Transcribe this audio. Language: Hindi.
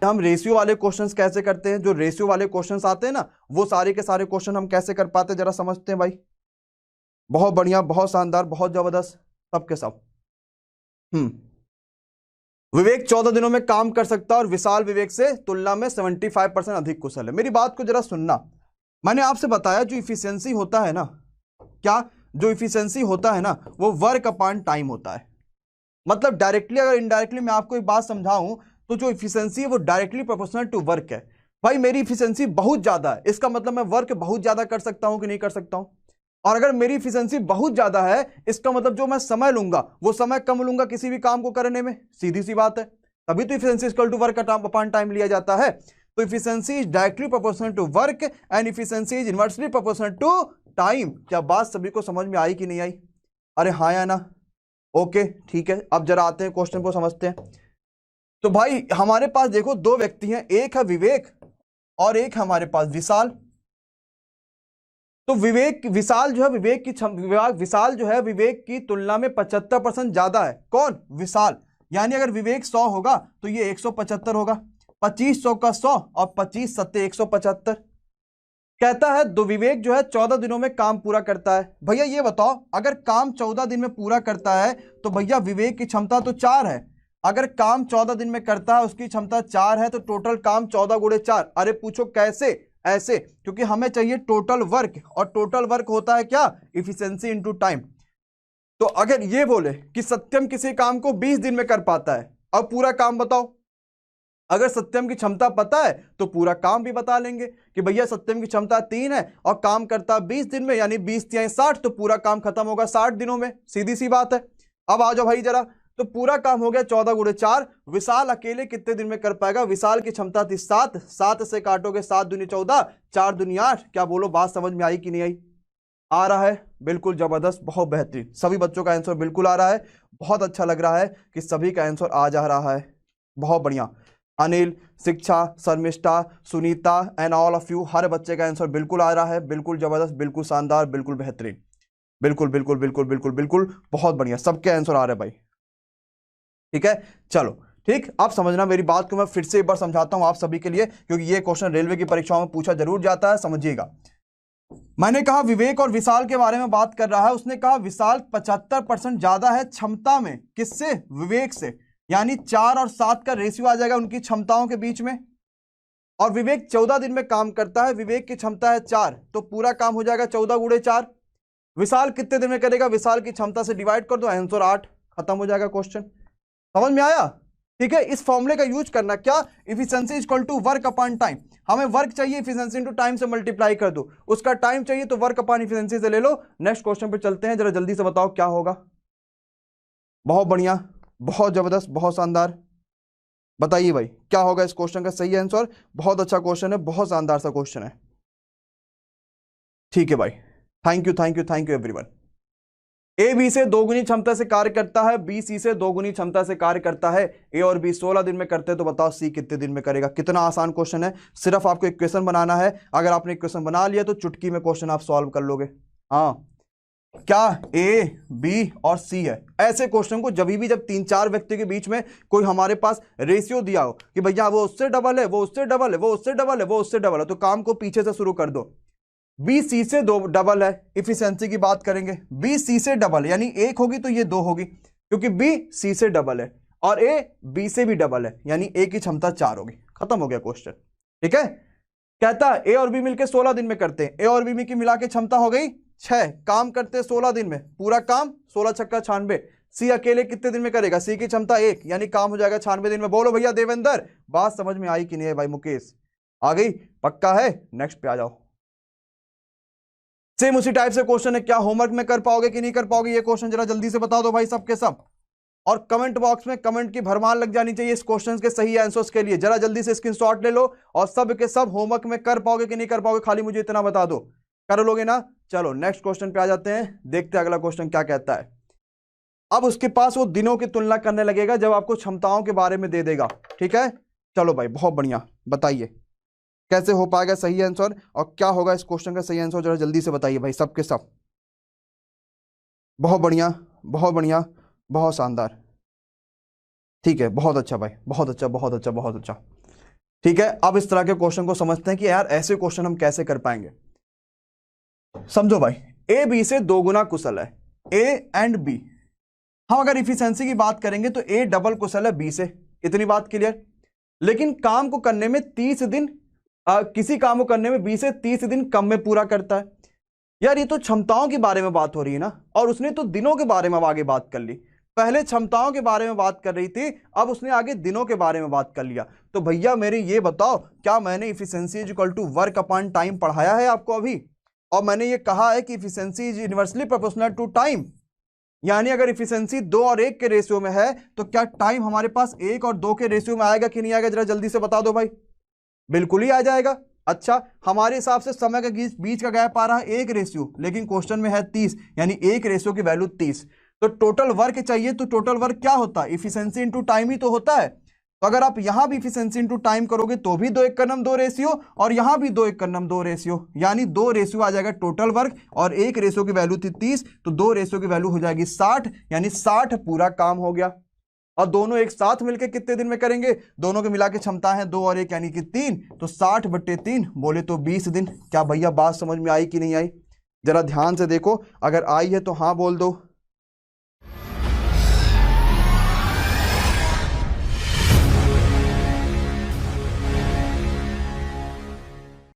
हम रेशियो वाले क्वेश्चंस कैसे करते हैं, जो रेशियो वाले क्वेश्चंस आते हैं ना, वो सारे के सारे क्वेश्चन हम कैसे कर पाते हैं जरा समझते हैं भाई। बहुत बढ़िया, बहुत शानदार, बहुत जबरदस्त, सबके सब। विवेक 14 दिनों में काम कर सकता है और विशाल विवेक से तुलना में 75% अधिक कुशल है। मेरी बात को जरा सुनना। मैंने आपसे बताया जो इफिशियंसी होता है ना, क्या जो इफिशियंसी होता है ना, वो वर्क अपॉन टाइम होता है। मतलब डायरेक्टली अगर इनडायरेक्टली मैं आपको एक बात समझाऊं तो जो इफिशियंसी है वो डायरेक्टली प्रोपोर्शनल टू वर्क है। भाई मेरी इफिशियंसी बहुत ज्यादा है, इसका मतलब मैं वर्क बहुत ज्यादा कर सकता हूं कि नहीं कर सकता हूं। और अगर मेरी इफिशियंसी बहुत ज्यादा है, इसका मतलब जो मैं समय लूंगा वो समय कम लूंगा किसी भी काम को करने में, सीधी सी बात है। तभी तो efficiency equal to work upon time लिया जाता है। तो efficiency is directly proportional to work and efficiency is inversely proportional to time. क्या बात सभी को समझ में आई कि नहीं आई? अरे हाँ या ना? ओके ठीक है, अब जरा आते हैं क्वेश्चन को समझते हैं। तो भाई हमारे पास देखो दो व्यक्ति हैं, एक है विवेक और एक हमारे पास विशाल। तो विशाल जो है विशाल जो है विवेक की तुलना में 75% ज्यादा है। कौन? विशाल। यानी अगर विवेक 100 होगा तो ये 175 होगा। 25 100 का 100 और 25 सत्ते 175। कहता है दो विवेक जो है 14 दिनों में काम पूरा करता है। भैया ये बताओ, अगर काम 14 दिन में पूरा करता है तो भैया विवेक की क्षमता तो 4 है। अगर काम 14 दिन में करता है, उसकी क्षमता 4 है, तो टोटल काम 14 गुणे 4। अरे पूछो कैसे? ऐसे, क्योंकि हमें चाहिए टोटल वर्क, और टोटल वर्क होता है क्या? Efficiency into time. तो अगर ये बोले कि सत्यम किसी काम को 20 दिन में कर पाता है, अब पूरा काम बताओ। अगर सत्यम की क्षमता पता है तो पूरा काम भी बता लेंगे कि भैया सत्यम की क्षमता 3 है और काम करता 20 दिन में, यानी 20 तिहाई 60, तो पूरा काम खत्म होगा 60 दिनों में। सीधी सी बात है। अब आ जाओ भाई जरा, तो पूरा काम हो गया 14 गुणे 4। विशाल अकेले कितने दिन में कर पाएगा? विशाल की क्षमता थी 7, 7 से काटोगे 7 दूनी 14, 4 दूनी 8। क्या बोलो, बात समझ में आई कि नहीं आई? आ रहा है? बिल्कुल जबरदस्त, बहुत बेहतरीन, सभी बच्चों का आंसर बिल्कुल आ रहा है। बहुत अच्छा लग रहा है कि सभी का आंसर आ जा रहा है। बहुत बढ़िया। Anil, Shiksha, Sharmishtha, Sunita and all of you, हर बच्चे का आंसर बिल्कुल आ रहा है। बिल्कुल जबरदस्त, बिल्कुल शानदार, बिल्कुल बेहतरीन, बिल्कुल बिल्कुल बिल्कुल बिल्कुल बिल्कुल, बहुत बढ़िया, सबके आंसर आ रहे हैं भाई। ठीक है, चलो ठीक। आप समझना मेरी बात को, मैं फिर से एक बार समझाता हूं आप सभी के लिए, क्योंकि ये क्वेश्चन रेलवे की परीक्षाओं में पूछा जरूर जाता है, समझिएगा। मैंने कहा विवेक और विशाल के बारे में बात कर रहा है। उसने कहा विशाल 75% ज्यादा है क्षमता में, किससे? विवेक से। यानी 4 और 7 का रेशियो आ जाएगा उनकी क्षमताओं के बीच में। और विवेक 14 दिन में काम करता है, विवेक की क्षमता है 4, तो पूरा काम हो जाएगा 14 गुणे 4। विशाल कितने दिन में करेगा? विशाल की क्षमता से डिवाइड कर दो, आंसर 8, खत्म हो जाएगा क्वेश्चन। समझ में आया? ठीक है, इस फॉर्मूले का यूज करना, क्या? Efficiency equal to work upon time. हमें वर्क चाहिए, इफिशियंसी इनटू टाइम से मल्टीप्लाई कर दो। उसका टाइम चाहिए तो वर्क अपॉन इफिशियंसी से ले लो। नेक्स्ट क्वेश्चन पे चलते हैं, जरा जल्दी से बताओ क्या होगा। बहुत बढ़िया, बहुत जबरदस्त, बहुत शानदार। बताइए भाई क्या होगा इस क्वेश्चन का सही आंसर। बहुत अच्छा क्वेश्चन है, बहुत शानदार सा क्वेश्चन है। ठीक है भाई, thank you thank you thank you everyone. A B से दोगुनी क्षमता से कार्य करता है, बी सी से दोगुनी क्षमता से कार्य करता है। ए और बी 16 दिन में करते हैं, तो बताओ सी कितने दिन में करेगा? कितना आसान क्वेश्चन है, सिर्फ आपको इक्वेशन बनाना है। अगर आपने इक्वेशन बना लिया तो चुटकी में क्वेश्चन आप सॉल्व कर लोगे। हाँ, क्या ए बी और सी है? ऐसे क्वेश्चन को जब 3-4 व्यक्ति के बीच में कोई हमारे पास रेशियो दिया हो कि भैया वो उससे डबल है, वो उससे डबल है, वो उससे डबल है, वो उससे डबल है, तो काम को पीछे से शुरू कर दो। बी सी से दो डबल है, इफिशियंसी की बात करेंगे, बी सी से डबल है, यानी 1 होगी तो ये 2 होगी, क्योंकि बी सी से डबल है, और ए बी से भी डबल है, यानी ए की क्षमता 4 होगी। खत्म हो गया क्वेश्चन। ठीक है, कहता है ए और बी मिलकर 16 दिन में करते हैं, ए और बी की मिला के क्षमता हो गई 6, काम करते हैं 16 दिन में, पूरा काम 16 छक्का 96। सी अकेले कितने दिन में करेगा? सी की क्षमता 1, यानी काम हो जाएगा 96 दिन में। बोलो भैया देवेंद्र, बात समझ में आई कि नहीं है भाई? मुकेश आ गई? पक्का है? नेक्स्ट पे आ जाओ। सेम उसी टाइप से क्वेश्चन है, क्या होमवर्क में कर पाओगे कि नहीं कर पाओगे? ये क्वेश्चन जरा जल्दी से बता दो भाई सबके सब, और कमेंट बॉक्स में कमेंट की भरमार लग जानी चाहिए इस क्वेश्चन के सही आंसर्स के लिए। जरा जल्दी से स्क्रीनशॉट ले लो, और सब के सब होमवर्क में कर पाओगे कि नहीं कर पाओगे, खाली मुझे इतना बता दो। कर लोगे ना? चलो नेक्स्ट क्वेश्चन पे आ जाते हैं, देखते हैं अगला क्वेश्चन क्या कहता है। अब उसके पास वो दिनों की तुलना करने लगेगा जब आपको क्षमताओं के बारे में दे देगा। ठीक है, चलो भाई बहुत बढ़िया, बताइए कैसे हो पाएगा सही आंसर, और क्या होगा इस क्वेश्चन का सही आंसर, जरा जल्दी से बताइए भाई सबके सब। बहुत बढ़िया, बहुत बढ़िया, बहुत शानदार। ठीक है, बहुत अच्छा भाई, बहुत अच्छा बहुत अच्छा बहुत अच्छा। ठीक है, अब इस तरह के क्वेश्चन को समझते हैं कि यार ऐसे क्वेश्चन हम कैसे कर पाएंगे। समझो भाई, ए बी से 2 गुना कुशल है, ए एंड बी। हम अगर इफिशिएंसी की बात करेंगे तो ए डबल कुशल है बी से, इतनी बात क्लियर। लेकिन काम को करने में 30 दिन किसी काम को करने में बी से 30 दिन कम में पूरा करता है। यार ये तो क्षमताओं के बारे में बात हो रही है ना, और उसने तो दिनों के बारे में अब आगे बात कर ली। पहले क्षमताओं के बारे में बात कर रही थी, अब उसने आगे दिनों के बारे में बात कर लिया। तो भैया मेरे ये बताओ, क्या मैंने efficiency is equal to work upon time पढ़ाया है आपको अभी? और मैंने ये कहा है कि efficiency is inversely proportional to time, यानी अगर इफिशिएंसी 2 और 1 के रेशियो में है तो क्या टाइम हमारे पास 1 और 2 के रेशियो में आएगा कि नहीं आएगा? जरा जल्दी से बता दो भाई। बिल्कुल ही आ जाएगा। अच्छा, हमारे हिसाब से समय के बीच का गैप आ रहा है 1 रेशियो, लेकिन क्वेश्चन में है 30, यानी 1 रेशियो की वैल्यू 30। तो टोटल वर्क चाहिए, तो टोटल वर्क क्या होता है? इफिशिएंसी इनटू टाइम ही तो होता है। तो अगर आप यहां भी इफिशिएंसी इनटू टाइम करोगे तो भी 2 1 का नम 2 रेशियो, और यहां भी 2 1 का नम 2 रेशियो, यानी 2 रेशियो आ जाएगा टोटल वर्क, और 1 रेशियो की वैल्यू थी 30, तो 2 रेशियो की वैल्यू हो जाएगी 60, यानी 60 पूरा काम हो गया। और दोनों एक साथ मिलकर कितने दिन में करेंगे? दोनों के मिला के क्षमता है 2 और 1 यानी कि 3, तो 60/3 बोले तो 20 दिन। क्या भैया बात समझ में आई कि नहीं आई? जरा ध्यान से देखो, अगर आई है तो हाँ बोल दो,